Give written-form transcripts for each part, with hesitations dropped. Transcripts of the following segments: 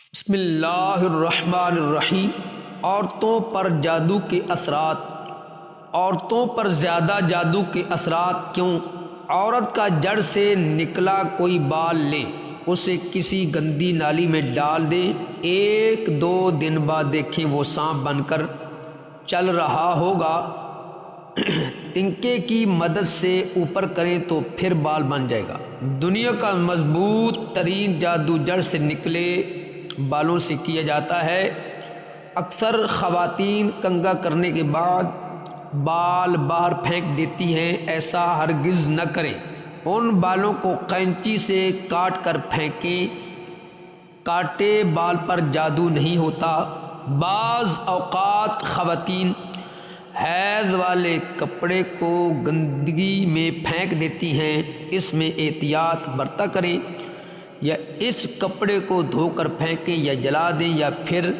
بسم اللہ الرحمن الرحیم۔ عورتوں پر جادو کے اثرات۔ عورتوں پر زیادہ جادو کے اثرات کیوں؟ عورت کا جڑ سے نکلا کوئی بال لیں، اسے کسی گندی نالی میں ڈال دیں، 1-2 دن بعد دیکھیں وہ سانپ بن کر چل رہا ہوگا۔ تنکے کی مدد سے اوپر کریں تو پھر بال بن جائے گا۔ دنیا کا مضبوط ترین جادو جڑ سے نکلے بالوں سے کیا جاتا ہے۔ اکثر خواتین کنگھا کرنے کے بعد بال باہر پھینک دیتی ہیں، ایسا ہرگز نہ کریں۔ ان بالوں کو قینچی سے کاٹ کر پھینکیں، کاٹے بال پر جادو نہیں ہوتا۔ بعض اوقات خواتین حیض والے کپڑے کو گندگی میں پھینک دیتی ہیں، اس میں احتیاط برتا کریں، یا اس کپڑے کو دھو کر پھینکیں یا جلا دیں یا پھر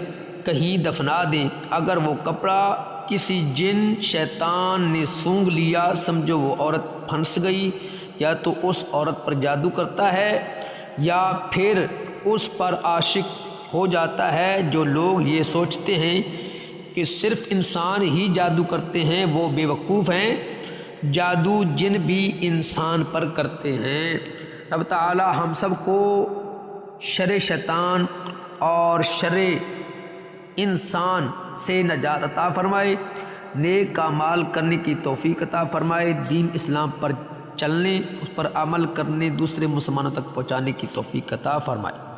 کہیں دفنا دیں۔ اگر وہ کپڑا کسی جن شیطان نے سونگھ لیا، سمجھو وہ عورت پھنس گئی، یا تو اس عورت پر جادو کرتا ہے یا پھر اس پر عاشق ہو جاتا ہے۔ جو لوگ یہ سوچتے ہیں کہ صرف انسان ہی جادو کرتے ہیں وہ بے وقوف ہیں، جادو جن بھی انسان پر کرتے ہیں۔ رب تعالی ہم سب کو شر شیطان اور شر انسان سے نجات عطا فرمائے، نیک اعمال کرنے کی توفیق عطا فرمائے، دین اسلام پر چلنے، اس پر عمل کرنے، دوسرے مسلمانوں تک پہنچانے کی توفیق عطا فرمائے۔